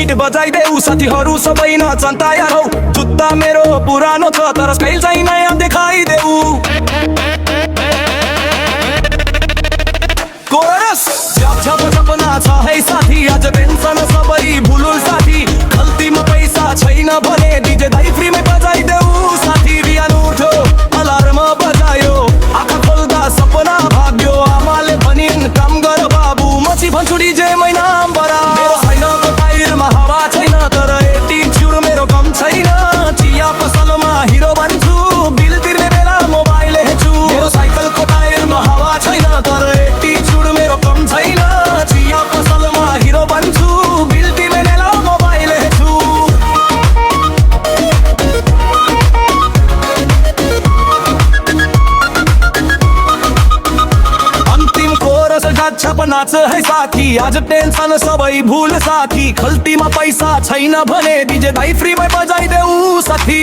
bit बजाइदेऊ साथीहरू सबै नचन तयार हौ जुत्ता मेरो पुरानो छ तर स्टाइल चाहिँ नयाँ देखाइदेऊ कोरस झप सपना छ है साथी आज टेन्सन सबै भुलुल साथी खल्तीमा पैसा छैन भने डीजे दाइ फ्रीमै बजाइदेऊ साथी बिहान उठ्यो अलार्म बजायो आँखा खोल्दा सपना भाग्यो आमाले भनिन् काम गर बाबु मची भन्छु डीजेमै नाम बरा मेरो छैन टायरमा हावा छैन तर एटिच्युड मेरो कम छैन चिया पसलमा हिरो बन्छु बिल तिर्ने बेला मोबाइल हेर्छु मेरो साइकलको टायरमा हावा छैन तर एटिच्युड मेरो कम छैन चिया पसलमा हिरो बन्छु बिल तिर्ने बेला मोबाइल हेर्छु अन्तिम कोरस गाछ नाच है साथी आज टेन्सन सबै भुल साथी खल्तीमा पैसा छैन भने डीजे दाइ फ्रीमै बजाइदेऊ साथी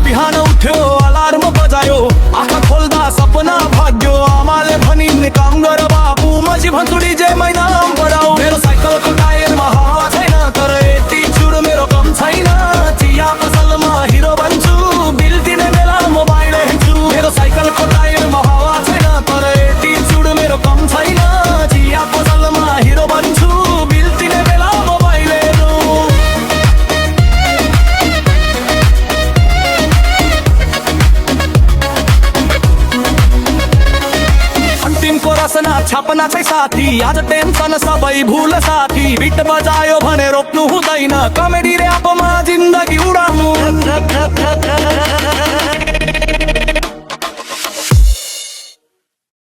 बिहान उठ्यो अलार्म बजायो आँखा खोल्दा सपना भाग्यो आमाले भनिन् काम गर बाबु मजी भन्छु डीजेमै नाम बढाऊ मेरो साइकलको टायरमा हावा छैन तर एटिच्युड मेरो कम छैन चिया पसलमा हिरो बन्छु बिल तिर्ने बेला मोबाइल हेर्छु मेरो साइकलको टायरमा हावा छैन तर एटिच्युड मेरो कम छैन चिया पसलमा हिरो बन्छु बिल तिर्ने बेला मोबाइल हेर्छु अन्तिमको रसना छापना छै साथी आज टेन्सन सबै भुल साथी बिट बजायो भने रोक्नु हुँदैन कमेडीले आफूमा जिन्दगी उडाउनु